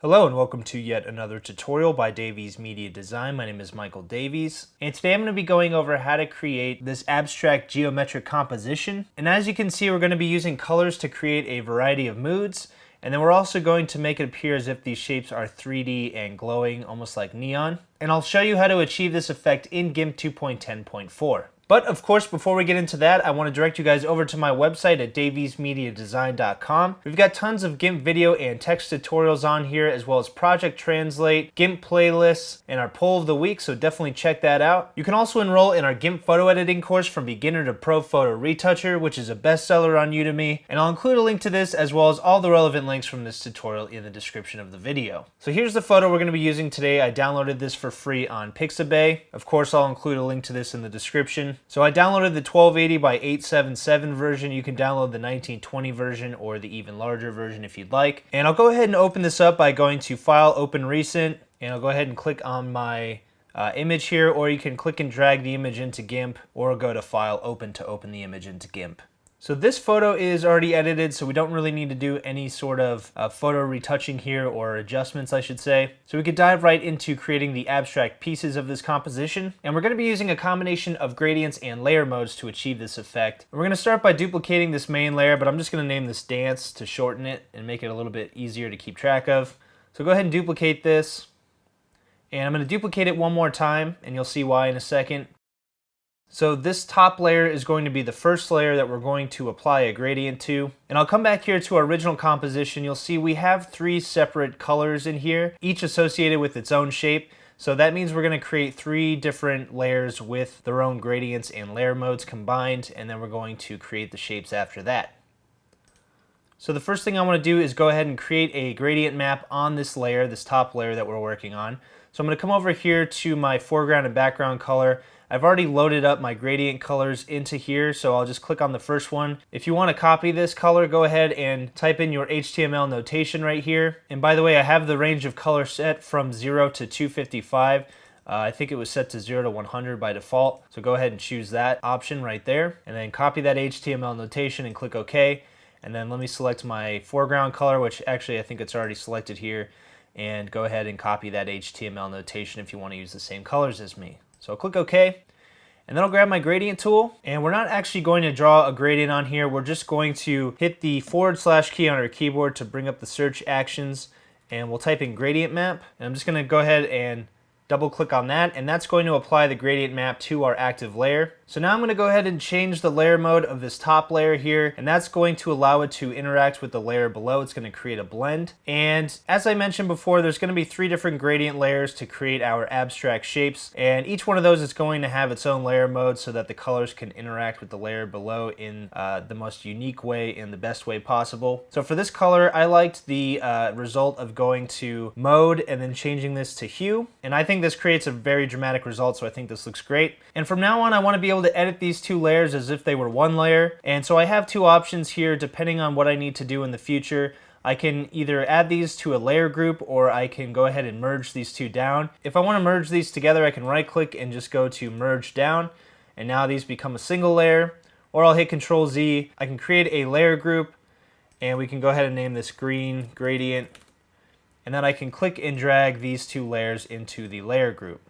Hello and welcome to yet another tutorial by Davies Media Design. My name is Michael Davies, and today I'm going to be going over how to create this abstract geometric composition. And as you can see, we're going to be using colors to create a variety of moods, and then we're also going to make it appear as if these shapes are 3D and glowing, almost like neon. And I'll show you how to achieve this effect in GIMP 2.10.4. But of course, before we get into that, I want to direct you guys over to my website at daviesmediadesign.com. We've got tons of GIMP video and text tutorials on here, as well as Project Translate, GIMP playlists, and our poll of the week, so definitely check that out. You can also enroll in our GIMP photo editing course from beginner to pro photo retoucher, which is a bestseller on Udemy, and I'll include a link to this as well as all the relevant links from this tutorial in the description of the video. So here's the photo we're going to be using today. I downloaded this for free on Pixabay. Of course, I'll include a link to this in the description. So I downloaded the 1280 by 877 version. You can download the 1920 version or the even larger version if you'd like. And I'll go ahead and open this up by going to File, Open Recent, and I'll go ahead and click on my image here, or you can click and drag the image into GIMP, or go to File, Open to open the image into GIMP. So this photo is already edited, so we don't really need to do any sort of photo retouching here, or adjustments I should say. So we could dive right into creating the abstract pieces of this composition. And we're going to be using a combination of gradients and layer modes to achieve this effect. We're going to start by duplicating this main layer, but I'm just going to name this Dance to shorten it and make it a little bit easier to keep track of. So go ahead and duplicate this. And I'm going to duplicate it one more time, and you'll see why in a second. So this top layer is going to be the first layer that we're going to apply a gradient to. And I'll come back here to our original composition. You'll see we have three separate colors in here, each associated with its own shape. So that means we're going to create three different layers with their own gradients and layer modes combined, and then we're going to create the shapes after that. So the first thing I want to do is go ahead and create a gradient map on this layer, this top layer that we're working on. So I'm going to come over here to my foreground and background color. I've already loaded up my gradient colors into here, so I'll just click on the first one. If you want to copy this color, go ahead and type in your HTML notation right here. And by the way, I have the range of color set from 0 to 255. I think it was set to 0 to 100 by default, so go ahead and choose that option right there. And then copy that HTML notation and click OK. And then let me select my foreground color, which actually I think it's already selected here. And go ahead and copy that HTML notation if you want to use the same colors as me. So I'll click OK, and then I'll grab my gradient tool, and we're not actually going to draw a gradient on here. We're just going to hit the / key on our keyboard to bring up the search actions, and we'll type in gradient map. And I'm just going to go ahead and double click on that, and that's going to apply the gradient map to our active layer. So now I'm going to go ahead and change the layer mode of this top layer here, and that's going to allow it to interact with the layer below. It's going to create a blend. And as I mentioned before, there's going to be three different gradient layers to create our abstract shapes, and each one of those is going to have its own layer mode so that the colors can interact with the layer below in the most unique way and the best way possible. So for this color, I liked the result of going to mode and then changing this to hue, and I think this creates a very dramatic result, so I think this looks great. And from now on, I want to be able to edit these two layers as if they were one layer. And so I have two options here depending on what I need to do in the future. I can either add these to a layer group, or I can go ahead and merge these two down. If I want to merge these together, I can right click and just go to merge down, and now these become a single layer. Or I'll hit Control Z. I can create a layer group, and we can go ahead and name this green gradient. And then I can click and drag these two layers into the layer group.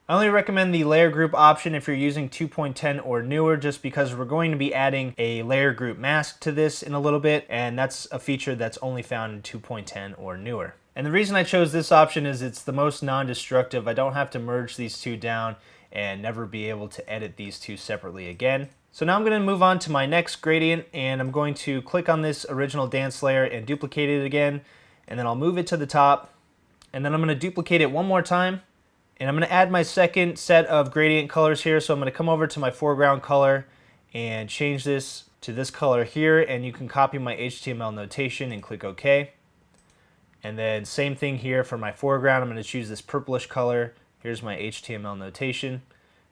I only recommend the layer group option if you're using 2.10 or newer, just because we're going to be adding a layer group mask to this in a little bit, and that's a feature that's only found in 2.10 or newer. And the reason I chose this option is it's the most non-destructive. I don't have to merge these two down and never be able to edit these two separately again. So now I'm going to move on to my next gradient, and I'm going to click on this original dance layer and duplicate it again. And then I'll move it to the top, and then I'm going to duplicate it one more time, and I'm going to add my second set of gradient colors here. So I'm going to come over to my foreground color and change this to this color here, and you can copy my HTML notation and click OK. And then same thing here for my foreground. I'm going to choose this purplish color. Here's my HTML notation,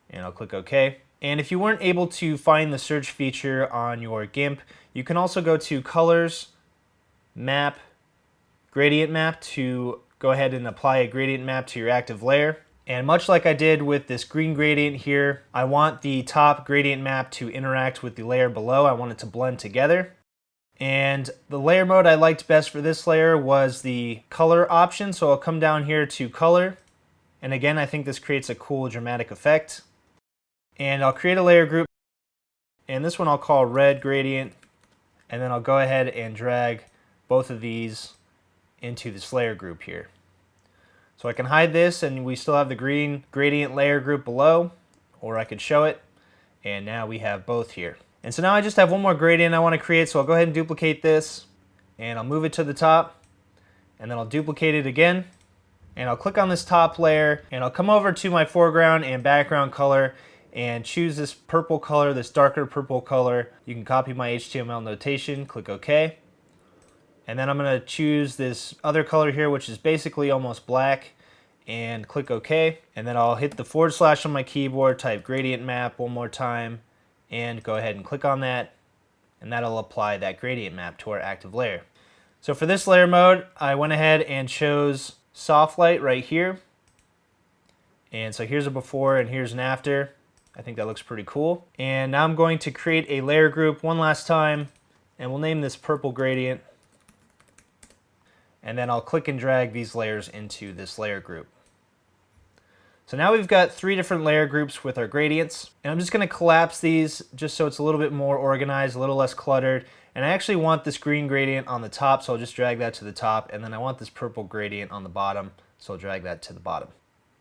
and I'll click OK. And if you weren't able to find the search feature on your GIMP, you can also go to Colors, Map, Gradient Map to go ahead and apply a gradient map to your active layer. And much like I did with this green gradient here, I want the top gradient map to interact with the layer below. I want it to blend together. And the layer mode I liked best for this layer was the color option. So I'll come down here to color. And again, I think this creates a cool dramatic effect. And I'll create a layer group. And this one I'll call red gradient. And then I'll go ahead and drag both of these into this layer group here. So I can hide this and we still have the green gradient layer group below, or I could show it. And now we have both here. And so now I just have one more gradient I want to create, so I'll go ahead and duplicate this, and I'll move it to the top, and then I'll duplicate it again, and I'll click on this top layer, and I'll come over to my foreground and background color, and choose this purple color, this darker purple color. You can copy my HTML notation, click OK. And then I'm going to choose this other color here, which is basically almost black, and click OK. And then I'll hit the / on my keyboard, type gradient map one more time, and go ahead and click on that, and that'll apply that gradient map to our active layer. So for this layer mode, I went ahead and chose soft light right here. And so here's a before and here's an after. I think that looks pretty cool. And now I'm going to create a layer group one last time, and we'll name this purple gradient. And then I'll click and drag these layers into this layer group. So now we've got 3 different layer groups with our gradients, and I'm just going to collapse these just so it's a little bit more organized, a little less cluttered. And I actually want this green gradient on the top, so I'll just drag that to the top, and then I want this purple gradient on the bottom, so I'll drag that to the bottom.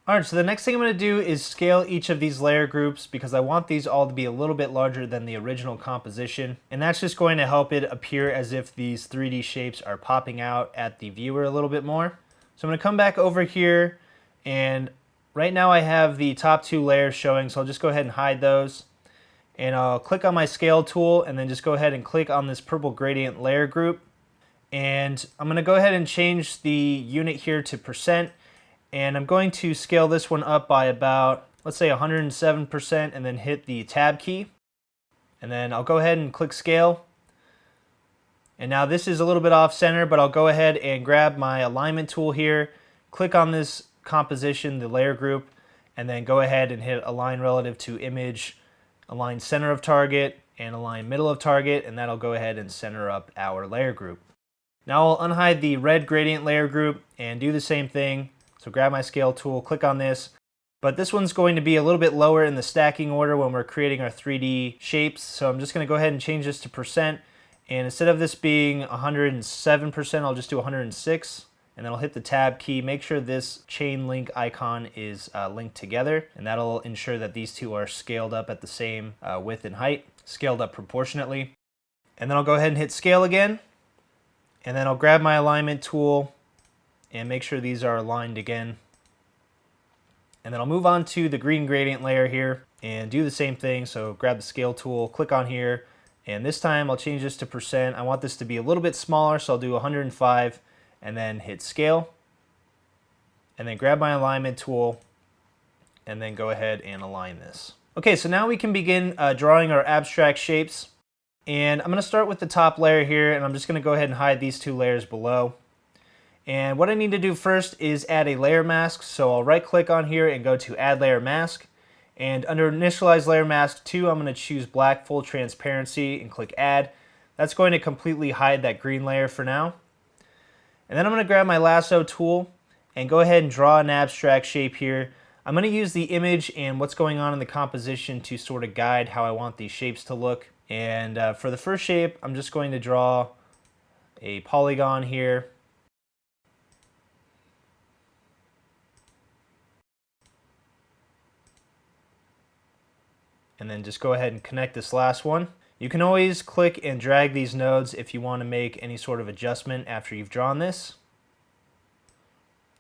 Alright, so the next thing I'm going to do is scale each of these layer groups because I want these all to be a little bit larger than the original composition, and that's just going to help it appear as if these 3D shapes are popping out at the viewer a little bit more. So I'm going to come back over here, and right now I have the top 2 layers showing, so I'll just go ahead and hide those. And I'll click on my scale tool and then just go ahead and click on this purple gradient layer group. And I'm going to go ahead and change the unit here to %. And I'm going to scale this one up by about, let's say 107%, and then hit the tab key. And then I'll go ahead and click scale. And now this is a little bit off center, but I'll go ahead and grab my alignment tool here, click on this composition, the layer group, and then go ahead and hit align relative to image, align center of target, and align middle of target, and that'll go ahead and center up our layer group. Now I'll unhide the red gradient layer group and do the same thing. So grab my scale tool, click on this, but this one's going to be a little bit lower in the stacking order when we're creating our 3D shapes. So I'm just going to go ahead and change this to %, and instead of this being 107%, I'll just do 106. And then I'll hit the tab key, make sure this chain link icon is linked together, and that'll ensure that these two are scaled up at the same width and height, scaled up proportionately. And then I'll go ahead and hit scale again, and then I'll grab my alignment tool and make sure these are aligned again. And then I'll move on to the green gradient layer here and do the same thing. So grab the scale tool, click on here, and this time I'll change this to %. I want this to be a little bit smaller, so I'll do 105. And then hit scale, and then grab my alignment tool, and then go ahead and align this. Okay, so now we can begin drawing our abstract shapes, and I'm going to start with the top layer here, and I'm just going to go ahead and hide these 2 layers below. And what I need to do first is add a layer mask, so I'll right click on here and go to add layer mask, and under initialize layer mask 2, I'm going to choose black full transparency and click add. That's going to completely hide that green layer for now. And then I'm going to grab my lasso tool and go ahead and draw an abstract shape here. I'm going to use the image and what's going on in the composition to sort of guide how I want these shapes to look. And for the first shape, I'm just going to draw a polygon here. And then just go ahead and connect this last one. You can always click and drag these nodes if you want to make any sort of adjustment after you've drawn this.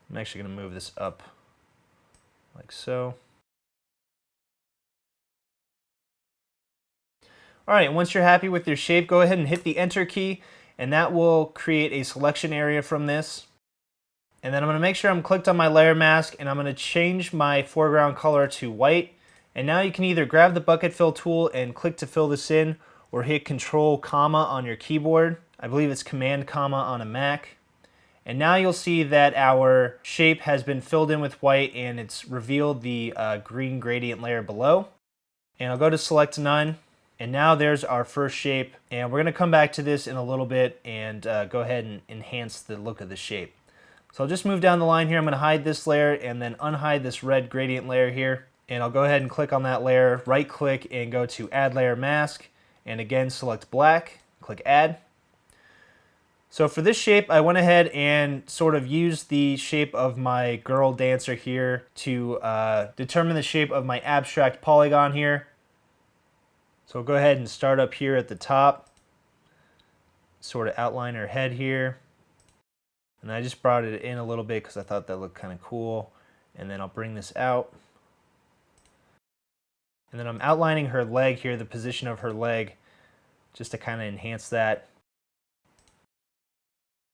I'm actually going to move this up like so. Alright, once you're happy with your shape, go ahead and hit the enter key, and that will create a selection area from this. And then I'm going to make sure I'm clicked on my layer mask, and I'm going to change my foreground color to white. And now you can either grab the bucket fill tool and click to fill this in, or hit Control comma on your keyboard. I believe it's Command comma on a Mac. And now you'll see that our shape has been filled in with white, and it's revealed the green gradient layer below. And I'll go to select none, And now there's our first shape, and we're going to come back to this in a little bit and go ahead and enhance the look of the shape. So I'll just move down the line here. I'm going to hide this layer and then unhide this red gradient layer here. And I'll go ahead and click on that layer, right click and go to Add Layer Mask. And again, select black, click Add. So for this shape, I went ahead and sort of used the shape of my girl dancer here to determine the shape of my abstract polygon here. So I'll go ahead and start up here at the top, sort of outline her head here. And I just brought it in a little bit because I thought that looked kind of cool. And then I'll bring this out. And then I'm outlining her leg here, the position of her leg, just to kind of enhance that.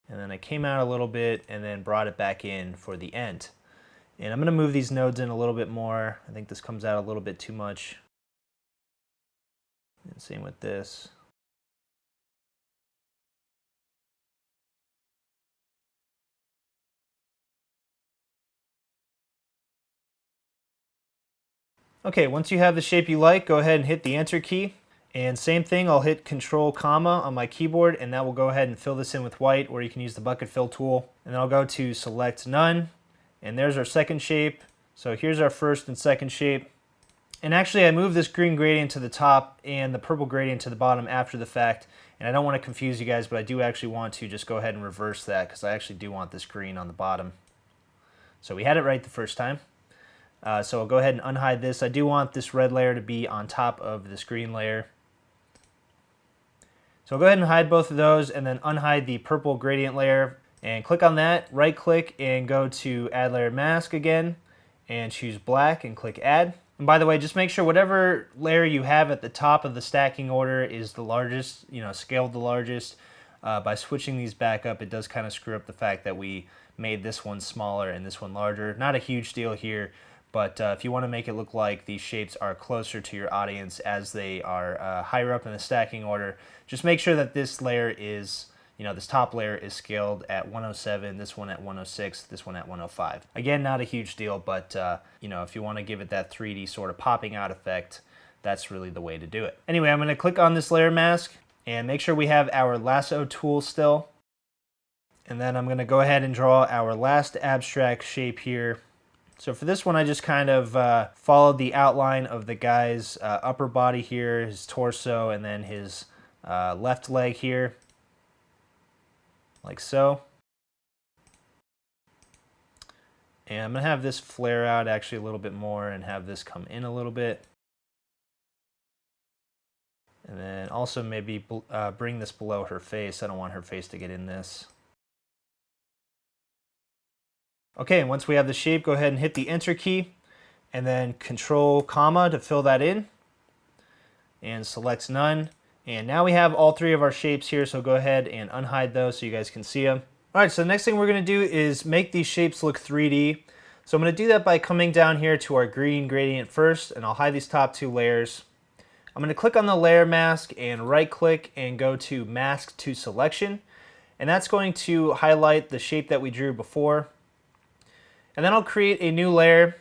And then I came out a little bit and then brought it back in for the end. And I'm going to move these nodes in a little bit more. I think this comes out a little bit too much. And same with this. Okay, once you have the shape you like, go ahead and hit the Enter key. And same thing, I'll hit Control, comma on my keyboard, and that will go ahead and fill this in with white, or you can use the bucket fill tool. And then I'll go to Select None, and there's our second shape. So here's our first and second shape. And actually, I moved this green gradient to the top and the purple gradient to the bottom after the fact. And I don't want to confuse you guys, but I do actually want to just go ahead and reverse that because I actually do want this green on the bottom. So we had it right the first time. So I'll go ahead and unhide this. I do want this red layer to be on top of this green layer. So I'll go ahead and hide both of those and then unhide the purple gradient layer and click on that, right click and go to Add Layer Mask again and choose black and click Add. And by the way, just make sure whatever layer you have at the top of the stacking order is the largest, scaled the largest. By switching these back up, it does kind of screw up the fact that we made this one smaller and this one larger. Not a huge deal here. But if you want to make it look like these shapes are closer to your audience as they are higher up in the stacking order, just make sure that this layer is, this top layer is scaled at 107, this one at 106, this one at 105. Again, not a huge deal, but if you want to give it that 3D sort of popping out effect, that's really the way to do it. Anyway, I'm going to click on this layer mask and make sure we have our lasso tool still. And then I'm going to go ahead and draw our last abstract shape here. So for this one, I just kind of followed the outline of the guy's upper body here, his torso, and then his left leg here, like so. And I'm going to have this flare out actually a little bit more and have this come in a little bit. And then also maybe bring this below her face. I don't want her face to get in this. Okay, and once we have the shape, go ahead and hit the Enter key, and then Control, comma to fill that in, and select None. And now we have all three of our shapes here, so go ahead and unhide those so you guys can see them. All right, so the next thing we're going to do is make these shapes look 3D. So I'm going to do that by coming down here to our green gradient first, and I'll hide these top two layers. I'm going to click on the layer mask and right-click and go to Mask to Selection, and that's going to highlight the shape that we drew before. And then I'll create a new layer,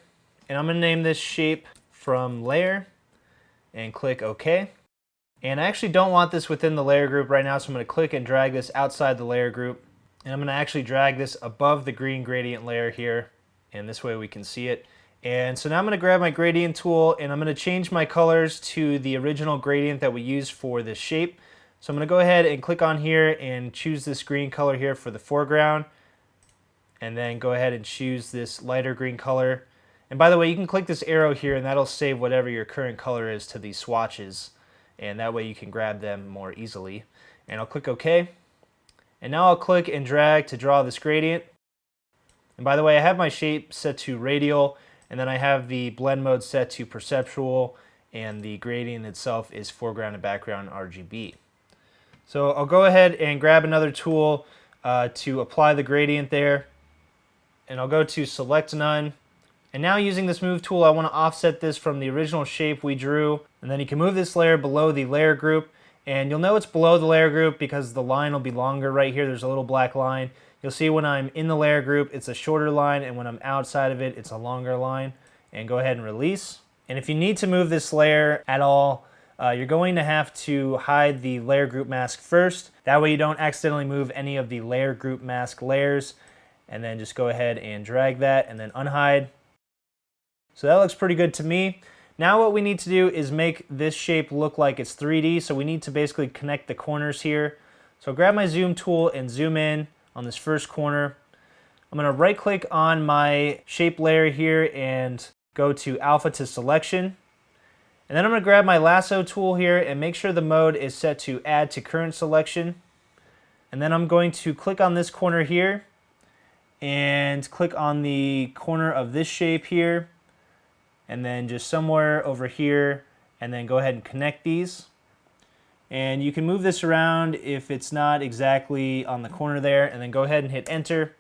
and I'm going to name this shape From Layer, and click OK. And I actually don't want this within the layer group right now, so I'm going to click and drag this outside the layer group. And I'm going to actually drag this above the green gradient layer here, and this way we can see it. And so now I'm going to grab my gradient tool, and I'm going to change my colors to the original gradient that we used for this shape. So I'm going to go ahead and click on here and choose this green color here for the foreground. And then go ahead and choose this lighter green color. And by the way, you can click this arrow here and that'll save whatever your current color is to these swatches. And that way you can grab them more easily. And I'll click OK. And now I'll click and drag to draw this gradient. And by the way, I have my shape set to radial, and then I have the blend mode set to perceptual, and the gradient itself is foreground and background RGB. So I'll go ahead and grab another tool to apply the gradient there. And I'll go to Select None. And now using this Move tool, I want to offset this from the original shape we drew. And then you can move this layer below the layer group. And you'll know it's below the layer group because the line will be longer right here. There's a little black line. You'll see when I'm in the layer group, it's a shorter line. And when I'm outside of it, it's a longer line. And go ahead and release. And if you need to move this layer at all, you're going to have to hide the layer group mask first. That way you don't accidentally move any of the layer group mask layers. And then just go ahead and drag that and then unhide. So that looks pretty good to me. Now what we need to do is make this shape look like it's 3D. So we need to basically connect the corners here. So grab my zoom tool and zoom in on this first corner. I'm going to right click on my shape layer here and go to alpha to selection. And then I'm going to grab my lasso tool here and make sure the mode is set to add to current selection. And then I'm going to click on this corner here and click on the corner of this shape here. And then just somewhere over here, and then go ahead and connect these. And you can move this around if it's not exactly on the corner there, and then go ahead and hit enter.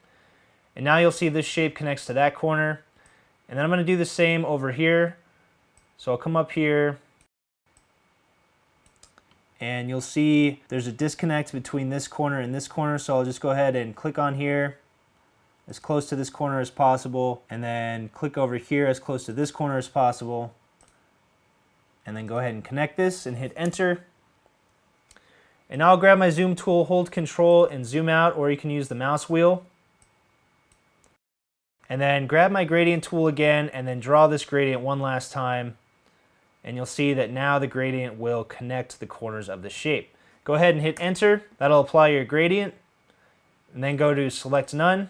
And now you'll see this shape connects to that corner. And then I'm going to do the same over here. So I'll come up here, and you'll see there's a disconnect between this corner and this corner. So I'll just go ahead and click on here as close to this corner as possible, and then click over here as close to this corner as possible, and then go ahead and connect this and hit enter. And now I'll grab my zoom tool, hold control and zoom out, or you can use the mouse wheel. And then grab my gradient tool again and then draw this gradient one last time, and you'll see that now the gradient will connect the corners of the shape. Go ahead and hit enter. That'll apply your gradient, and then go to select none.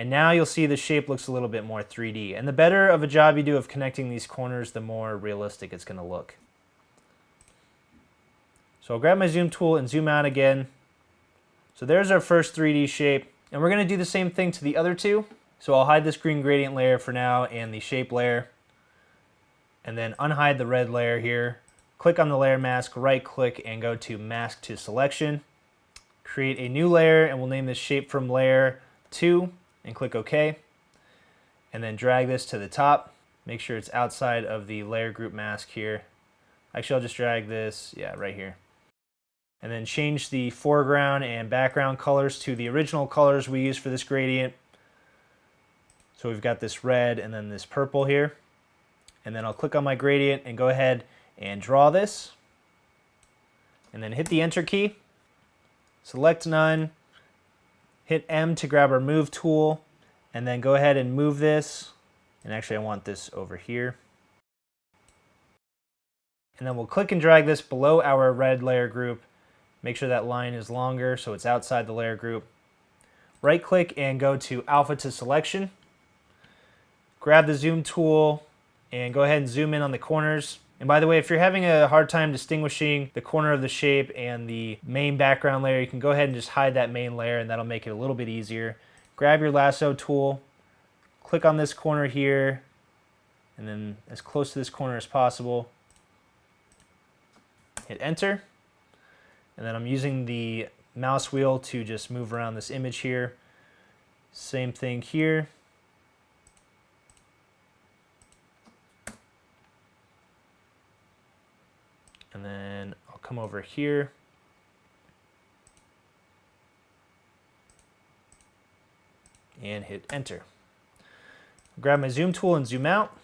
And now you'll see the shape looks a little bit more 3D. And the better of a job you do of connecting these corners, the more realistic it's going to look. So I'll grab my zoom tool and zoom out again. So there's our first 3D shape. And we're going to do the same thing to the other two. So I'll hide this green gradient layer for now and the shape layer. And then unhide the red layer here. Click on the layer mask, right click, and go to mask to selection. Create a new layer, and we'll name this shape from layer 2. And click OK, and then drag this to the top. Make sure it's outside of the layer group mask here. Actually, I'll just drag this, right here. And then change the foreground and background colors to the original colors we used for this gradient. So we've got this red and then this purple here. And then I'll click on my gradient and go ahead and draw this. And then hit the enter key. Select none. Hit M to grab our move tool, and then go ahead and move this. And actually I want this over here. And then we'll click and drag this below our red layer group. Make sure that line is longer so it's outside the layer group. Right click and go to alpha to selection. Grab the zoom tool and go ahead and zoom in on the corners. And by the way, if you're having a hard time distinguishing the corner of the shape and the main background layer, you can go ahead and just hide that main layer, and that'll make it a little bit easier. Grab your lasso tool, click on this corner here, and then as close to this corner as possible. Hit enter. And then I'm using the mouse wheel to just move around this image here. Same thing here. And then I'll come over here. And hit enter. Grab my zoom tool and zoom out.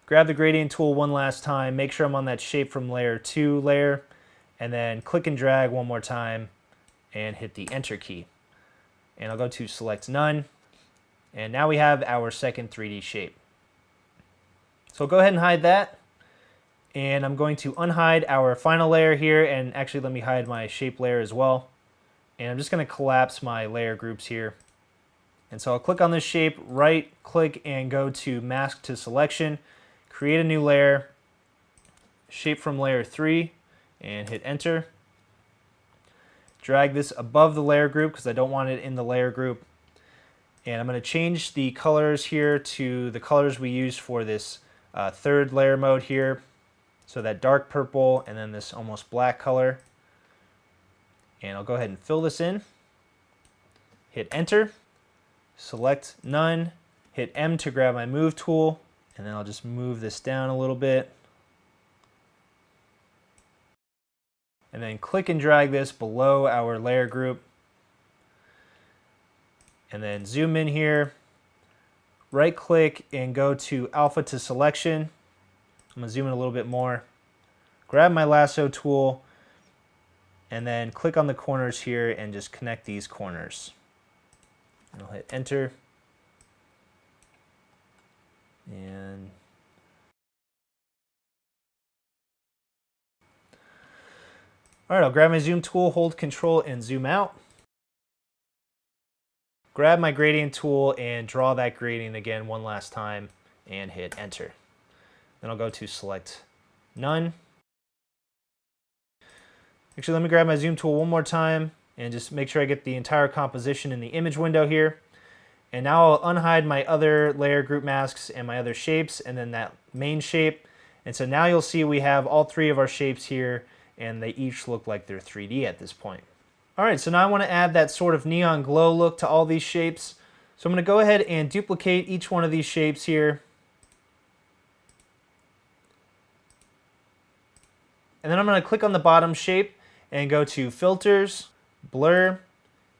Grab the gradient tool one last time. Make sure I'm on that shape from layer 2 layer. And then click and drag one more time and hit the enter key. And I'll go to select none. And now we have our second 3D shape. So go ahead and hide that. And I'm going to unhide our final layer here, and actually let me hide my shape layer as well. And I'm just going to collapse my layer groups here. And so I'll click on this shape, right click and go to mask to selection, create a new layer, shape from layer 3, and hit enter. Drag this above the layer group because I don't want it in the layer group. And I'm going to change the colors here to the colors we used for this third layer mode here. So that dark purple and then this almost black color. And I'll go ahead and fill this in. Hit enter. Select none. Hit M to grab my move tool. And then I'll just move this down a little bit. And then click and drag this below our layer group. And then zoom in here. Right click and go to alpha to selection. I'm gonna zoom in a little bit more, grab my lasso tool, and then click on the corners here and just connect these corners. And I'll hit enter. And all right, I'll grab my zoom tool, hold control and zoom out. Grab my gradient tool and draw that gradient again one last time and hit enter. Then I'll go to select none. Actually, let me grab my zoom tool one more time and just make sure I get the entire composition in the image window here. And now I'll unhide my other layer group masks and my other shapes and then that main shape. And so now you'll see we have all three of our shapes here and they each look like they're 3D at this point. All right, so now I want to add that sort of neon glow look to all these shapes. So I'm going to go ahead and duplicate each one of these shapes here. And then I'm going to click on the bottom shape and go to Filters, Blur,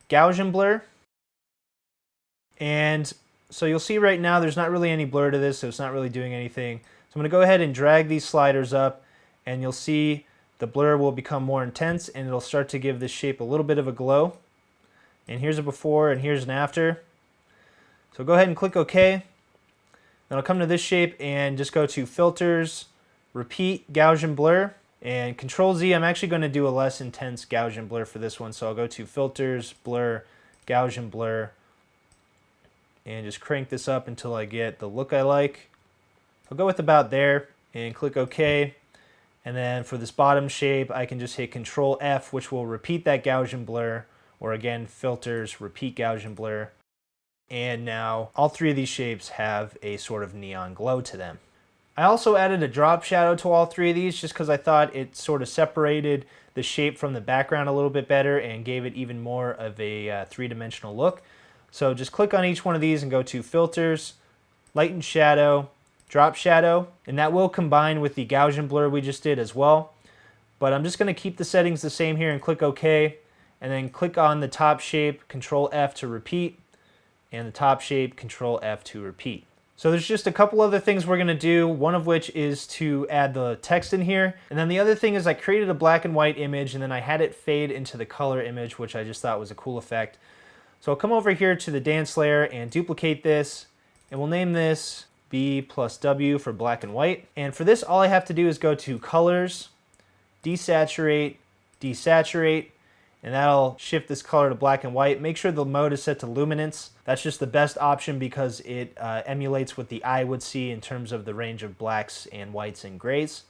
Gaussian Blur. And so you'll see right now there's not really any blur to this, so it's not really doing anything. So I'm going to go ahead and drag these sliders up, and you'll see the blur will become more intense, and it'll start to give this shape a little bit of a glow. And here's a before, and here's an after. So go ahead and click OK. Then I'll come to this shape and just go to Filters, Repeat, Gaussian Blur, and Control Z. I'm actually going to do a less intense Gaussian blur for this one, so I'll go to Filters, Blur, Gaussian Blur, and just crank this up until I get the look I like. I'll go with about there and click OK. And then for this bottom shape, I can just hit Control F, which will repeat that Gaussian blur, or again, Filters, Repeat Gaussian Blur. And now all three of these shapes have a sort of neon glow to them. I also added a drop shadow to all three of these just because I thought it sort of separated the shape from the background a little bit better and gave it even more of a three-dimensional look. So just click on each one of these and go to Filters, Lighten Shadow, Drop Shadow, and that will combine with the Gaussian blur we just did as well. But I'm just going to keep the settings the same here and click OK, and then click on the top shape, Control F to repeat, and the top shape, Control F to repeat. So there's just a couple other things we're going to do, one of which is to add the text in here. And then the other thing is I created a black and white image, and then I had it fade into the color image, which I just thought was a cool effect. So I'll come over here to the dance layer and duplicate this, and we'll name this B plus W for black and white. And for this, all I have to do is go to Colors, Desaturate, Desaturate, and that'll shift this color to black and white. Make sure the mode is set to luminance. That's just the best option because it emulates what the eye would see in terms of the range of blacks and whites and grays.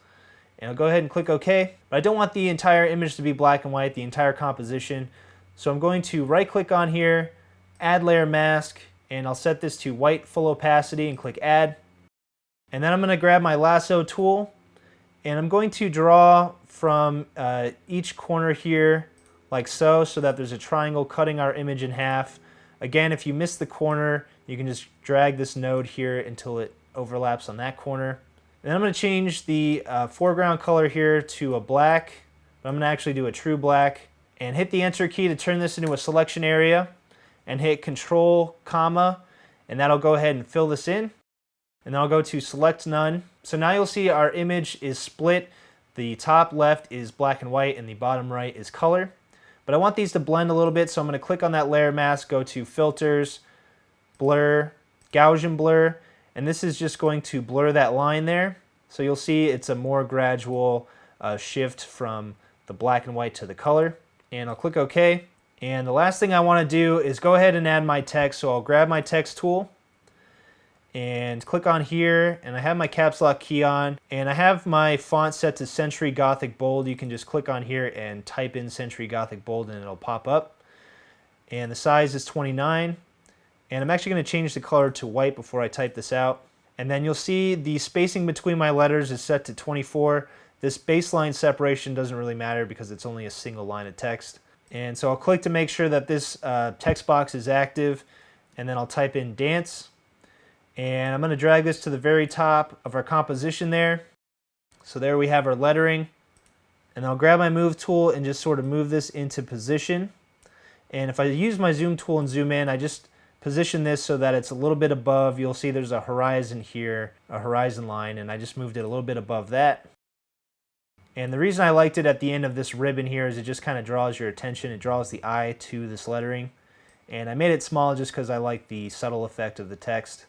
And I'll go ahead and click OK. But I don't want the entire image to be black and white, the entire composition. So I'm going to right click on here, Add Layer Mask, and I'll set this to white full opacity and click Add. And then I'm going to grab my lasso tool, and I'm going to draw from each corner here like so that there's a triangle cutting our image in half. Again, if you miss the corner, you can just drag this node here until it overlaps on that corner. And then I'm going to change the foreground color here to a black, but I'm going to actually do a true black, and hit the Enter key to turn this into a selection area, and hit Control, comma, and that'll go ahead and fill this in. And then I'll go to Select None. So now you'll see our image is split. The top left is black and white, and the bottom right is color. But I want these to blend a little bit, so I'm going to click on that layer mask, go to Filters, Blur, Gaussian Blur, and this is just going to blur that line there. So you'll see it's a more gradual shift from the black and white to the color. And I'll click OK. And the last thing I want to do is go ahead and add my text. So I'll grab my text tool and click on here, and I have my caps lock key on, and I have my font set to Century Gothic Bold. You can just click on here and type in Century Gothic Bold and it'll pop up. And the size is 29. And I'm actually going to change the color to white before I type this out. And then you'll see the spacing between my letters is set to 24. This baseline separation doesn't really matter because it's only a single line of text. And so I'll click to make sure that this text box is active, and then I'll type in dance. And I'm going to drag this to the very top of our composition there. So there we have our lettering. And I'll grab my move tool and just sort of move this into position. And if I use my zoom tool and zoom in, I just position this so that it's a little bit above. You'll see there's a horizon here, a horizon line, and I just moved it a little bit above that. And the reason I liked it at the end of this ribbon here is it just kind of draws your attention. It draws the eye to this lettering. And I made it small just because I like the subtle effect of the text.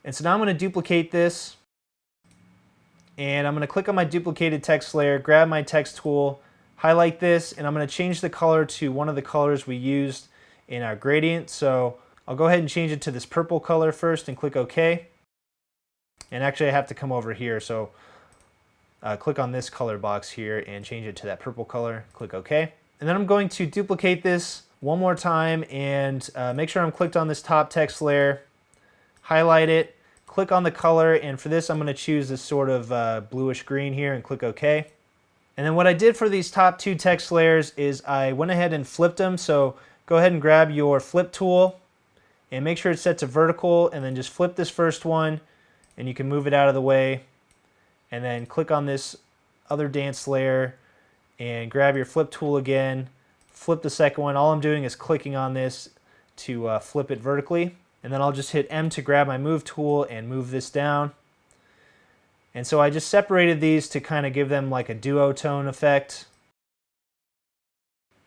And so now I'm going to duplicate this. And I'm going to click on my duplicated text layer, grab my text tool, highlight this, and I'm going to change the color to one of the colors we used in our gradient. So I'll go ahead and change it to this purple color first and click OK. And actually I have to come over here, so click on this color box here and change it to that purple color, click OK. And then I'm going to duplicate this one more time and make sure I'm clicked on this top text layer, highlight it, click on the color, and for this I'm going to choose this sort of bluish green here and click OK. And then what I did for these top two text layers is I went ahead and flipped them. So go ahead and grab your flip tool and make sure it's set to vertical, and then just flip this first one and you can move it out of the way. And then click on this other dance layer and grab your flip tool again, flip the second one. All I'm doing is clicking on this to flip it vertically. And then I'll just hit M to grab my move tool and move this down. And so I just separated these to kind of give them like a duotone effect,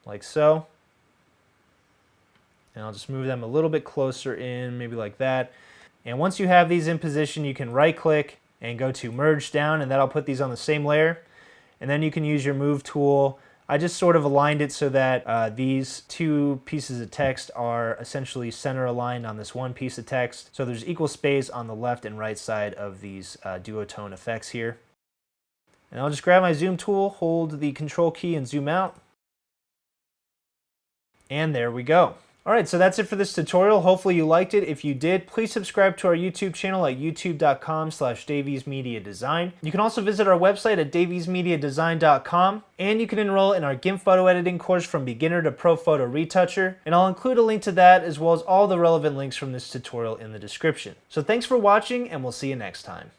like so. And I'll just move them a little bit closer in, maybe like that. And once you have these in position, you can right click and go to merge down, and that'll put these on the same layer. And then you can use your move tool. I just sort of aligned it so that these two pieces of text are essentially center aligned on this one piece of text. So there's equal space on the left and right side of these duotone effects here. And I'll just grab my zoom tool, hold the control key and zoom out. And there we go. Alright, so that's it for this tutorial. Hopefully you liked it. If you did, please subscribe to our YouTube channel at youtube.com/daviesmediadesign. You can also visit our website at daviesmediadesign.com, and you can enroll in our GIMP photo editing course from beginner to pro photo retoucher, and I'll include a link to that as well as all the relevant links from this tutorial in the description. So thanks for watching, and we'll see you next time.